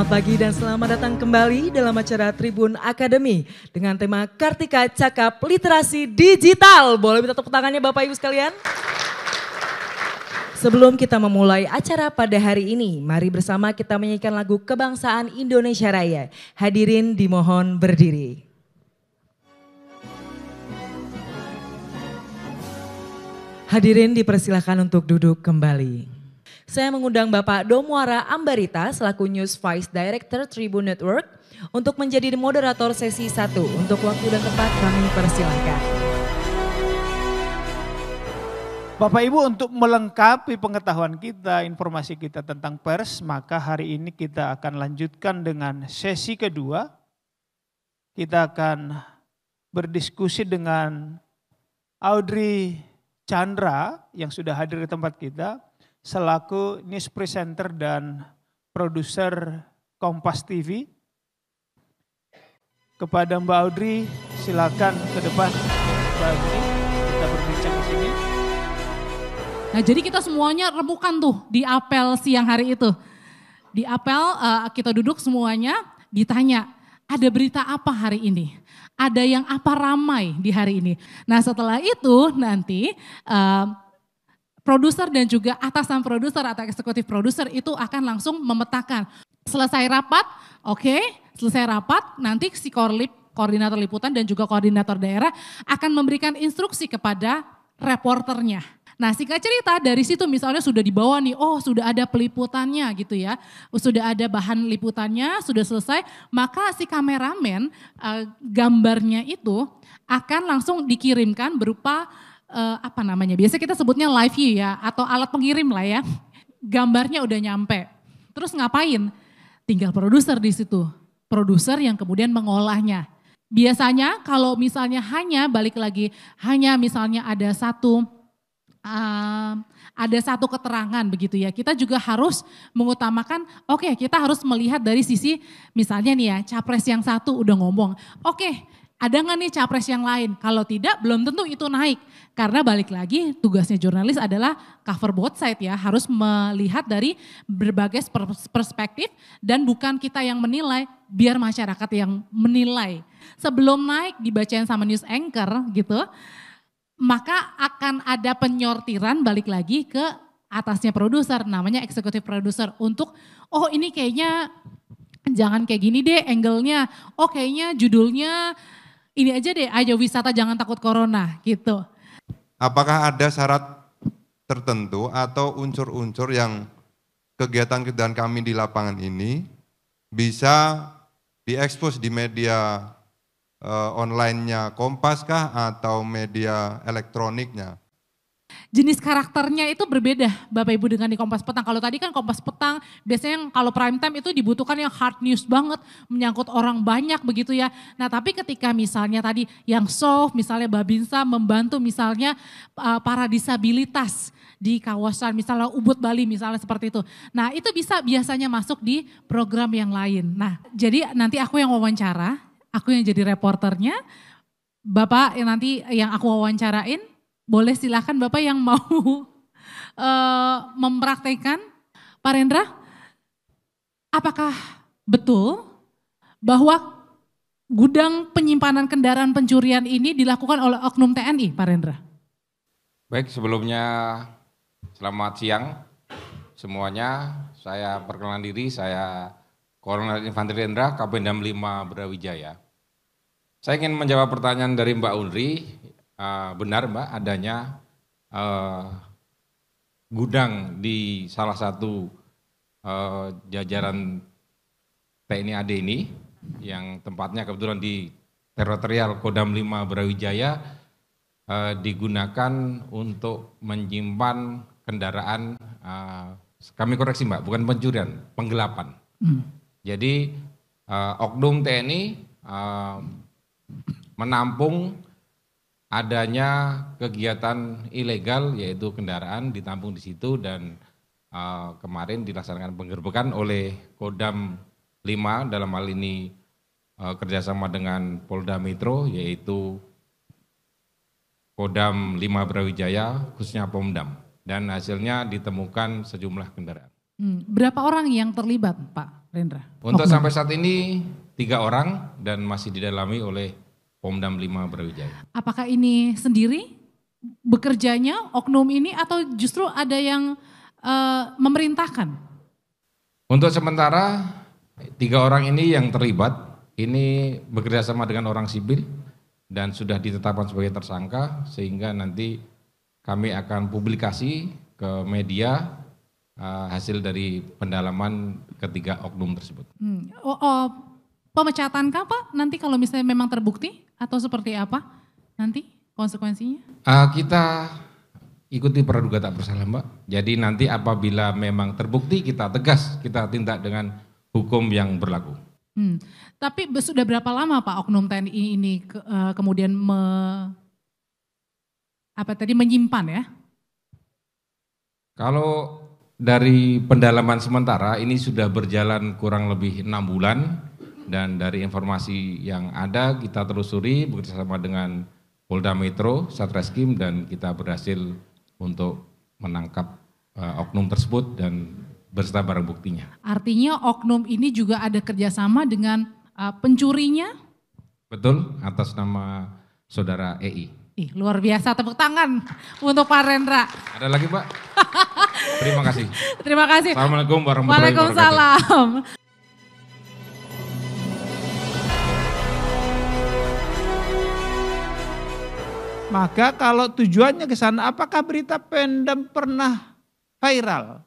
Selamat pagi dan selamat datang kembali dalam acara Tribun Academy dengan tema Kartika Cakap Literasi Digital. Boleh minta tepuk tangannya Bapak Ibu sekalian? Sebelum kita memulai acara pada hari ini, mari bersama kita menyanyikan lagu Kebangsaan Indonesia Raya. Hadirin dimohon berdiri. Hadirin dipersilakan untuk duduk kembali. Saya mengundang Bapak Domuara Ambarita selaku News Vice Director Tribun Network untuk menjadi moderator sesi 1. Untuk waktu dan tempat kami persilakan. Bapak Ibu, untuk melengkapi pengetahuan kita, informasi kita tentang pers, maka hari ini kita akan lanjutkan dengan sesi kedua. Kita akan berdiskusi dengan Audrey Chandra yang sudah hadir di tempat kita selaku news presenter dan produser Kompas TV. Kepada Mbak Audrey, silakan ke depan. Mbak Audrey, kita berbincang di sini. Nah, jadi kita semuanya remukan tuh di apel siang hari itu. Di apel kita duduk semuanya ditanya, ada berita apa hari ini? Ada yang apa ramai di hari ini? Nah, setelah itu nanti produser dan juga atasan produser atau eksekutif produser itu akan langsung memetakan. Selesai rapat, selesai rapat nanti si koordinator liputan dan juga koordinator daerah akan memberikan instruksi kepada reporternya. Nah, singkat cerita dari situ misalnya sudah dibawa nih, sudah ada peliputannya gitu ya, sudah ada bahan liputannya, sudah selesai, maka si kameramen gambarnya itu akan langsung dikirimkan berupa biasa kita sebutnya live view ya, atau alat pengirim lah ya, gambarnya udah nyampe. Terus ngapain? Tinggal produser di situ, produser yang kemudian mengolahnya. Biasanya kalau misalnya hanya misalnya ada satu keterangan begitu ya, kita juga harus mengutamakan, kita harus melihat dari sisi misalnya nih ya, capres yang satu udah ngomong, ada nggak nih capres yang lain? Kalau tidak, belum tentu itu naik. Karena balik lagi tugasnya jurnalis adalah cover both side ya, harus melihat dari berbagai perspektif dan bukan kita yang menilai, biar masyarakat yang menilai. Sebelum naik dibacain sama news anchor gitu, maka akan ada penyortiran balik lagi ke atasnya produser, namanya eksekutif produser untuk ini kayaknya jangan kayak gini deh angle-nya, kayaknya judulnya ini aja deh, ayo wisata jangan takut corona gitu. Apakah ada syarat tertentu atau unsur-unsur yang kegiatan-kegiatan kami di lapangan ini bisa diekspos di media online-nya Kompas kah atau media elektroniknya? Jenis karakternya itu berbeda Bapak Ibu dengan di Kompas Petang. Kalau tadi kan Kompas Petang biasanya kalau prime time itu dibutuhkan yang hard news banget, menyangkut orang banyak begitu ya. Nah tapi ketika misalnya tadi yang soft, misalnya Babinsa membantu misalnya para disabilitas di kawasan misalnya Ubud Bali misalnya seperti itu. Nah itu bisa biasanya masuk di program yang lain. Nah jadi nanti aku yang wawancara, aku yang jadi reporternya, Bapak yang nanti yang aku wawancarain, boleh silakan Bapak yang mau mempraktekkan. Pak Rendra, apakah betul bahwa gudang penyimpanan kendaraan pencurian ini dilakukan oleh oknum TNI, Pak Rendra? Baik, sebelumnya selamat siang semuanya. Saya perkenalan diri, saya Kolonel Infanteri Rendra, Kapendam 5 Brawijaya. Saya ingin menjawab pertanyaan dari Mbak Audrey. Benar Mbak, adanya gudang di salah satu jajaran TNI AD ini yang tempatnya kebetulan di teritorial Kodam 5 Brawijaya digunakan untuk menyimpan kendaraan, kami koreksi Mbak, bukan pencurian, penggelapan. Jadi oknum TNI menampung adanya kegiatan ilegal yaitu kendaraan ditampung di situ dan kemarin dilaksanakan penggerbekan oleh Kodam 5 dalam hal ini kerjasama dengan Polda Metro yaitu Kodam 5 Brawijaya khususnya Pomdam dan hasilnya ditemukan sejumlah kendaraan. Berapa orang yang terlibat Pak Rendra? Untuk sampai saat ini 3 orang dan masih didalami oleh Pomdam 5 Brawijaya. Apakah ini sendiri bekerjanya oknum ini atau justru ada yang memerintahkan? Untuk sementara 3 orang ini yang terlibat ini bekerja sama dengan orang sipil dan sudah ditetapkan sebagai tersangka, sehingga nanti kami akan publikasi ke media hasil dari pendalaman ketiga oknum tersebut. Pemecatan kah Pak nanti kalau misalnya memang terbukti atau seperti apa nanti konsekuensinya? Kita ikuti praduga tak bersalah Mbak. Jadi nanti apabila memang terbukti kita tegas, kita tindak dengan hukum yang berlaku. Tapi sudah berapa lama Pak oknum TNI ini kemudian menyimpan ya? Kalau dari pendalaman sementara ini sudah berjalan kurang lebih 6 bulan dan dari informasi yang ada kita telusuri bekerjasama dengan Polda Metro, Satreskrim dan kita berhasil untuk menangkap oknum tersebut dan berserta barang buktinya. Artinya oknum ini juga ada kerjasama dengan pencurinya? Betul, atas nama saudara EI. Luar biasa, tepuk tangan untuk Pak Rendra. Ada lagi Pak? Terima kasih. Terima kasih. Assalamualaikum warahmatullahi wabarakatuh. Waalaikumsalam. Maka kalau tujuannya ke sana, apakah berita Pemdam pernah viral?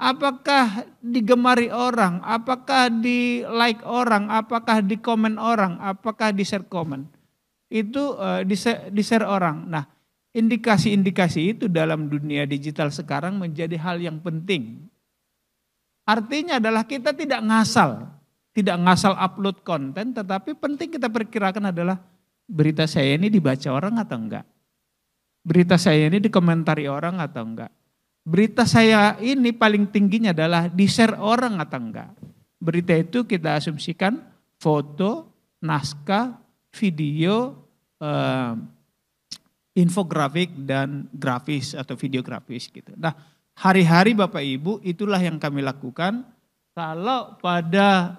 Apakah digemari orang? Apakah di like orang? Apakah di komen orang? Apakah di share komen? Itu di share orang. Nah, indikasi-indikasi itu dalam dunia digital sekarang menjadi hal yang penting. Artinya adalah kita tidak ngasal upload konten, tetapi penting kita perkirakan adalah berita saya ini dibaca orang atau enggak? Berita saya ini dikomentari orang atau enggak? Berita saya ini paling tingginya adalah di-share orang atau enggak? Berita itu kita asumsikan foto, naskah, video, infografik dan grafis atau video grafis gitu. Nah, hari-hari Bapak Ibu itulah yang kami lakukan. Kalau pada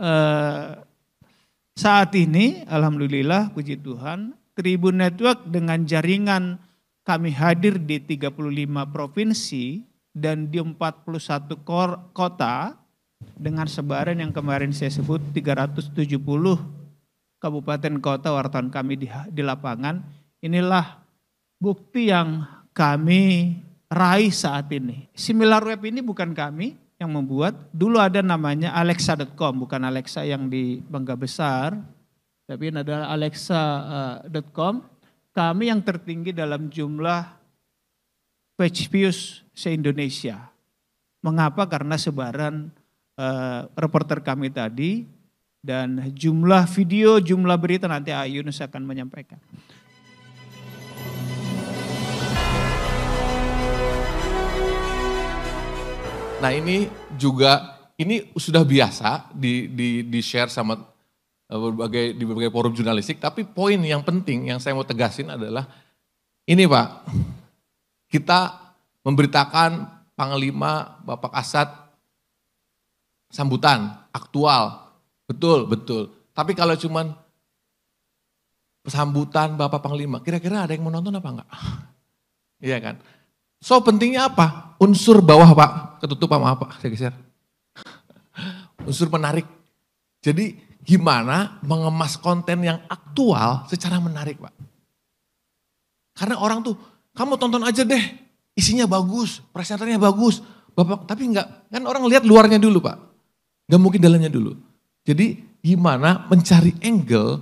saat ini, alhamdulillah puji Tuhan, Tribun Network dengan jaringan kami hadir di 35 provinsi dan di 41 kota dengan sebaran yang kemarin saya sebut 370 kabupaten kota wartawan kami di lapangan. Inilah bukti yang kami raih saat ini. SimilarWeb ini bukan kami yang membuat, dulu ada namanya alexa.com, bukan Alexa yang di Bangka Besar, tapi ini adalah alexa.com. Kami yang tertinggi dalam jumlah page views se-Indonesia. Mengapa? Karena sebaran reporter kami tadi dan jumlah video, jumlah berita nanti Yunus akan menyampaikan. Nah ini juga, ini sudah biasa di share sama di berbagai forum jurnalistik, tapi poin yang penting yang saya mau tegasin adalah ini Pak, kita memberitakan Panglima Bapak Kasat sambutan aktual, betul. Tapi kalau cuman sambutan Bapak Panglima, kira-kira ada yang mau nonton apa enggak? Iya kan? So pentingnya apa? Unsur bawah Pak, ketutup sama apa? Saya geser. Unsur menarik. Jadi gimana mengemas konten yang aktual secara menarik Pak. Karena orang tuh, kamu tonton aja deh, isinya bagus, presenternya bagus. Bapak, tapi enggak, kan orang lihat luarnya dulu Pak. Enggak mungkin dalamnya dulu. Jadi gimana mencari angle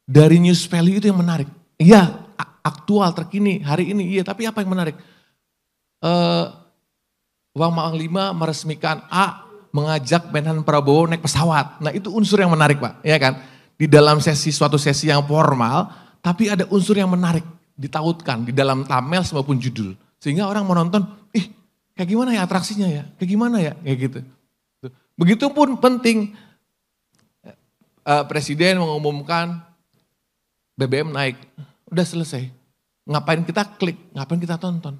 dari news value itu yang menarik. Iya, aktual, terkini, hari ini, iya, tapi apa yang menarik? Panglima meresmikan mengajak Menhan Prabowo naik pesawat. Nah itu unsur yang menarik Pak, ya kan? Di dalam suatu sesi yang formal, tapi ada unsur yang menarik ditautkan di dalam thumbnail maupun judul. Sehingga orang menonton, kayak gimana ya atraksinya ya? Kayak gimana ya? Kayak gitu. Begitupun penting Presiden mengumumkan BBM naik, udah selesai. Ngapain kita klik, ngapain kita tonton?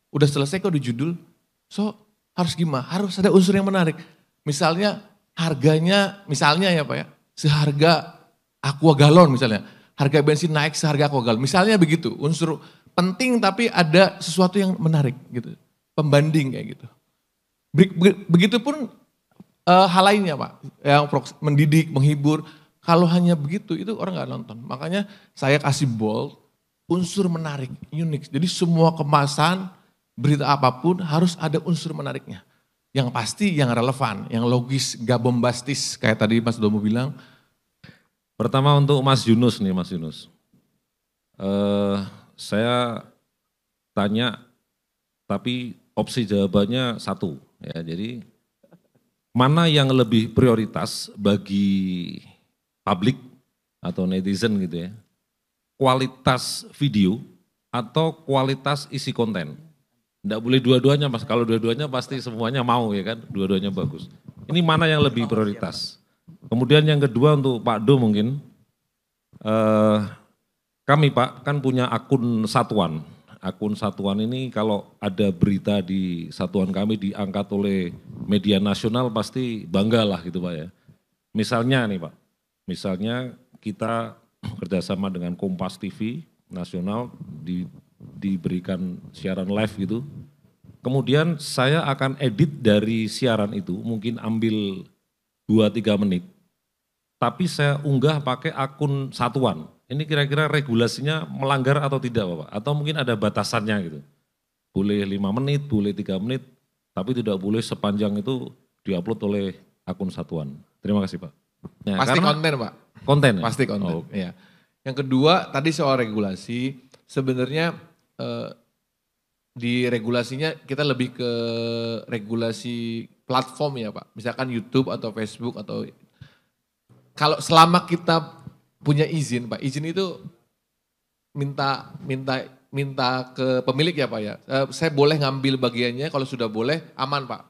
Udah selesai kok di judul, so harus gimana? Harus ada unsur yang menarik. Misalnya harganya, misalnya ya Pak ya, seharga aqua galon misalnya. Harga bensin naik seharga aqua galon. Misalnya begitu, unsur penting tapi ada sesuatu yang menarik gitu. Pembanding kayak gitu. Begitupun hal lainnya Pak, yang mendidik, menghibur. Kalau hanya begitu itu orang nggak nonton. Makanya saya kasih bold, unsur menarik, unik. Jadi semua kemasan, berita apapun harus ada unsur menariknya. Yang pasti yang relevan, yang logis, gak bombastis. Kayak tadi Mas Domo bilang. Pertama untuk Mas Yunus nih Mas Yunus. Saya tanya tapi opsi jawabannya satu. Ya, jadi mana yang lebih prioritas bagi publik atau netizen gitu ya, kualitas video atau kualitas isi konten. Tidak boleh dua-duanya Mas, kalau dua-duanya pasti semuanya mau ya kan, dua-duanya bagus. Ini mana yang lebih prioritas. Kemudian yang kedua untuk Pak Do mungkin, kami Pak kan punya akun satuan. Akun satuan ini kalau ada berita di satuan kami diangkat oleh media nasional pasti bangga lah gitu Pak ya. Misalnya nih Pak, misalnya kita kerjasama dengan Kompas TV nasional diberikan siaran live gitu. Kemudian saya akan edit dari siaran itu, mungkin ambil 2-3 menit. Tapi saya unggah pakai akun satuan. Ini kira-kira regulasinya melanggar atau tidak Bapak? Atau mungkin ada batasannya gitu. Boleh 5 menit, boleh 3 menit, tapi tidak boleh sepanjang itu diupload oleh akun satuan. Terima kasih Pak. Nah, pasti konten Pak. Konten ya? Pasti konten, Oh. ya. Yang kedua tadi soal regulasi, sebenarnya di regulasinya kita lebih ke regulasi platform ya Pak. Misalkan YouTube atau Facebook atau kalau selama kita punya izin Pak, izin itu minta ke pemilik ya Pak ya. Saya boleh ngambil bagiannya kalau sudah boleh aman Pak.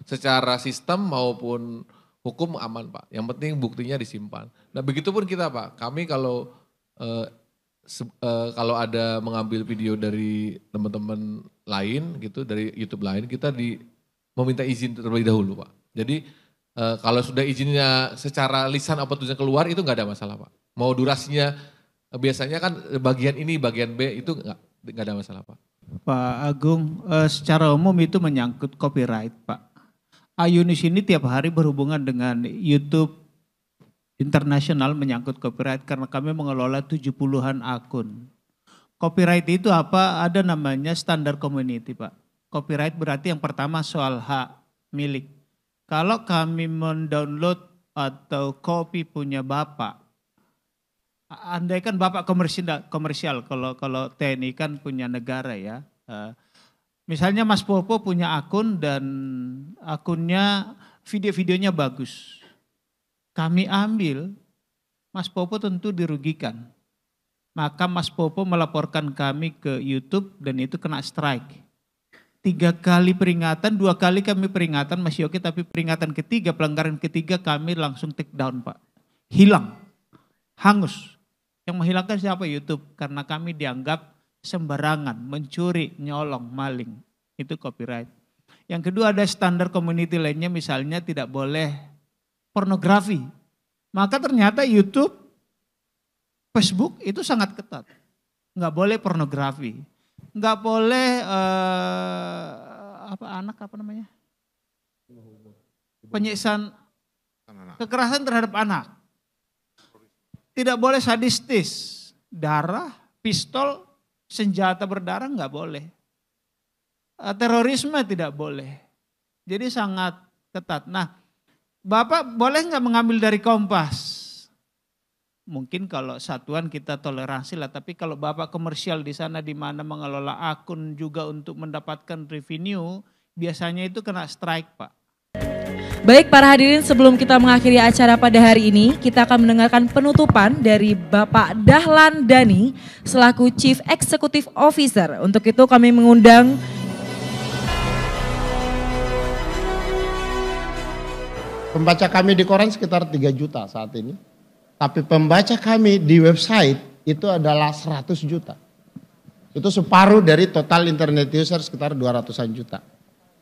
Secara sistem maupun hukum aman Pak. Yang penting buktinya disimpan. Nah begitupun kita Pak. Kami kalau ada mengambil video dari teman-teman lain gitu, dari YouTube lain, kita meminta izin terlebih dahulu Pak. Jadi kalau sudah izinnya secara lisan apa tulisan keluar itu nggak ada masalah Pak. Mau durasinya biasanya kan bagian ini, bagian B itu nggak ada masalah Pak. Pak Agung, secara umum itu menyangkut copyright Pak. Ayunis ini tiap hari berhubungan dengan YouTube internasional menyangkut copyright karena kami mengelola 70-an akun. Copyright itu apa? Ada namanya standar community Pak. Copyright berarti yang pertama soal hak milik. Kalau kami mendownload atau copy punya Bapak, andai kan Bapak komersial kalau TNI kan punya negara ya. Misalnya Mas Popo punya akun dan akunnya video-videonya bagus. Kami ambil, Mas Popo tentu dirugikan. Maka Mas Popo melaporkan kami ke YouTube dan itu kena strike. 3 kali peringatan, 2 kali kami peringatan masih oke, tapi peringatan ketiga, pelanggaran ketiga kami langsung take down Pak. Hilang, hangus. Yang menghilangkan siapa? YouTube. Karena kami dianggap sembarangan, mencuri, nyolong, maling. Itu copyright. Yang kedua ada standar community lainnya, misalnya tidak boleh pornografi. Maka ternyata YouTube, Facebook itu sangat ketat. Nggak boleh pornografi. Nggak boleh penyiksaan, kekerasan terhadap anak. Tidak boleh sadistis, darah, pistol, senjata berdarah nggak boleh. Terorisme tidak boleh. Jadi sangat ketat. Nah, Bapak boleh nggak mengambil dari Kompas? Mungkin kalau satuan kita toleransi lah, tapi kalau Bapak komersial di sana di mana mengelola akun juga untuk mendapatkan revenue, biasanya itu kena strike Pak. Baik para hadirin, sebelum kita mengakhiri acara pada hari ini, kita akan mendengarkan penutupan dari Bapak Dahlan Dhani selaku Chief Executive Officer. Untuk itu kami mengundang pembaca kami di koran sekitar 3 juta saat ini. Tapi pembaca kami di website itu adalah 100 juta. Itu separuh dari total internet user sekitar 200-an juta.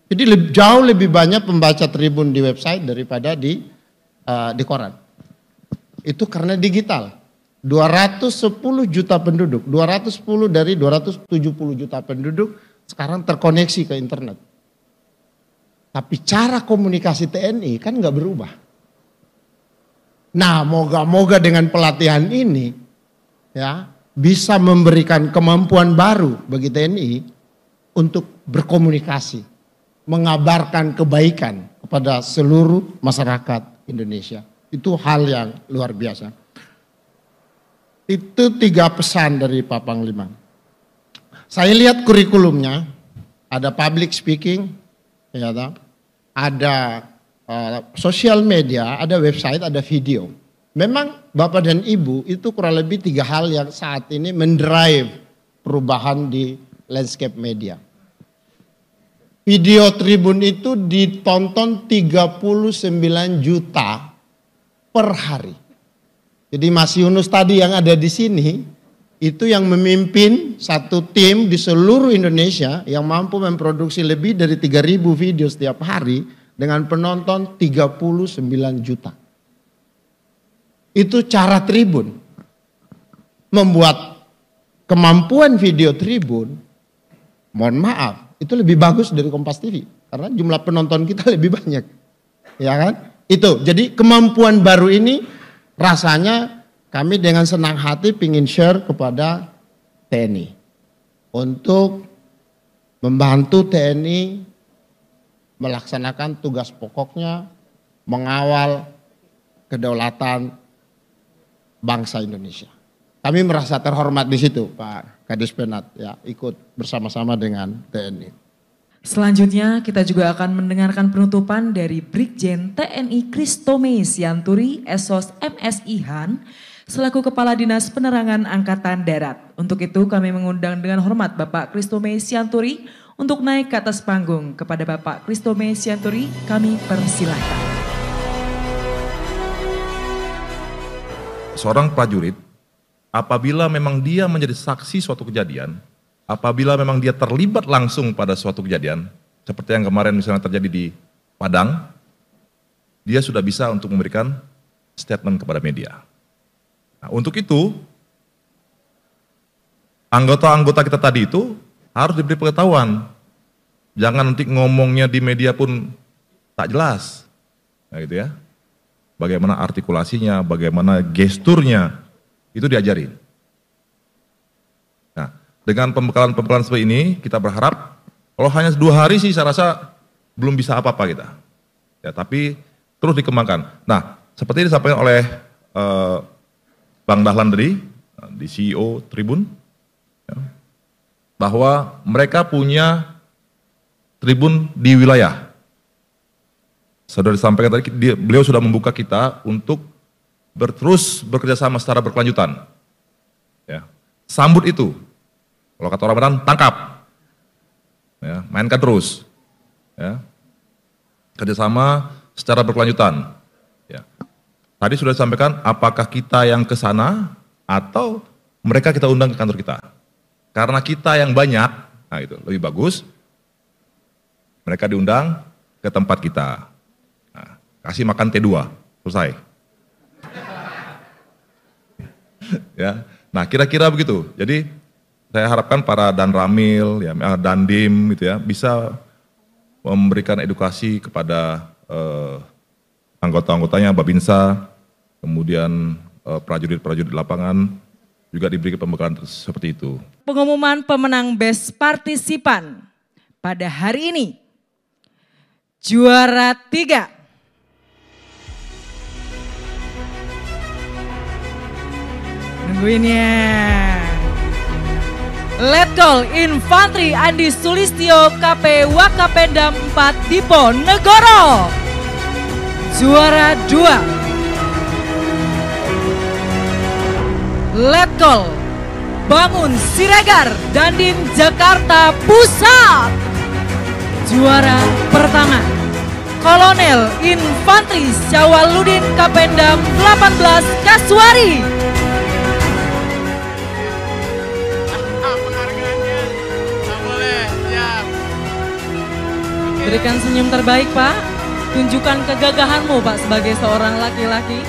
Jadi jauh lebih banyak pembaca Tribun di website daripada di koran. Itu karena digital. 210 juta penduduk, 210 dari 270 juta penduduk sekarang terkoneksi ke internet. Tapi cara komunikasi TNI kan nggak berubah. Nah, moga-moga dengan pelatihan ini ya bisa memberikan kemampuan baru bagi TNI untuk berkomunikasi, mengabarkan kebaikan kepada seluruh masyarakat Indonesia. Itu hal yang luar biasa. Itu 3 pesan dari Pak Panglima. Saya lihat kurikulumnya, ada public speaking, ya, ada sosial media, ada website, ada video. Memang Bapak dan Ibu itu kurang lebih 3 hal yang saat ini mendrive perubahan di landscape media. Video Tribun itu ditonton 39 juta per hari. Jadi Mas Yunus tadi yang ada di sini, itu yang memimpin satu tim di seluruh Indonesia yang mampu memproduksi lebih dari 3.000 video setiap hari dengan penonton 39 juta. Itu cara Tribun membuat kemampuan video Tribun, mohon maaf, itu lebih bagus dari Kompas TV karena jumlah penonton kita lebih banyak. Ya kan? Itu. Jadi kemampuan baru ini rasanya kami dengan senang hati ingin share kepada TNI untuk membantu TNI melaksanakan tugas pokoknya mengawal kedaulatan bangsa Indonesia. Kami merasa terhormat di situ, Pak Kadis Penat, ya, ikut bersama-sama dengan TNI. Selanjutnya kita juga akan mendengarkan penutupan dari Brigjen TNI Christomey Sianturi, Esos MSI Han, selaku Kepala Dinas Penerangan Angkatan Darat. Untuk itu kami mengundang dengan hormat Bapak Christomey Sianturi untuk naik ke atas panggung. Kepada Bapak Christomey Sianturi kami persilahkan. Seorang prajurit, apabila memang dia menjadi saksi suatu kejadian, apabila memang dia terlibat langsung pada suatu kejadian, seperti yang kemarin misalnya terjadi di Padang, dia sudah bisa untuk memberikan statement kepada media. Nah, untuk itu, anggota-anggota kita tadi itu harus diberi pengetahuan. Jangan nanti ngomongnya di media pun tak jelas. Nah, gitu ya. Bagaimana artikulasinya, bagaimana gesturnya, itu diajarin. Nah, dengan pembekalan-pembekalan seperti ini, kita berharap, kalau hanya 2 hari sih saya rasa belum bisa apa-apa kita. Ya, tapi terus dikembangkan. Nah, seperti disampaikan oleh Bang Dahlan tadi, di CEO Tribun, ya, bahwa mereka punya Tribun di wilayah. Sudah disampaikan tadi, beliau sudah membuka kita untuk terus bekerja sama secara berkelanjutan. Ya. Sambut itu. Kalau kata orang Medan, tangkap. Ya, mainkan terus. Ya. Kerjasama secara berkelanjutan. Ya. Tadi sudah disampaikan apakah kita yang ke sana atau mereka kita undang ke kantor kita. Karena kita yang banyak, nah itu lebih bagus. Mereka diundang ke tempat kita. Nah, kasih makan T2, selesai. Ya, nah kira-kira begitu. Jadi saya harapkan para Danramil, ya, Dandim, gitu ya, bisa memberikan edukasi kepada anggota-anggotanya, Babinsa, kemudian prajurit-prajurit lapangan juga diberi pembekalan seperti itu. Pengumuman pemenang Best Partisipan pada hari ini. Juara 3. Nungguin ya. Letkol Infantri Andi Sulistyo KP Wakapendam 4 Diponegoro. Juara 2. Letkol Bangun Siregar Dandim Jakarta Pusat. Juara pertama. Kolonel Infantri Syawaludin Kapendam 18 Kaswari. Berikan senyum terbaik Pak. Tunjukkan kegagahanmu Pak sebagai seorang laki-laki.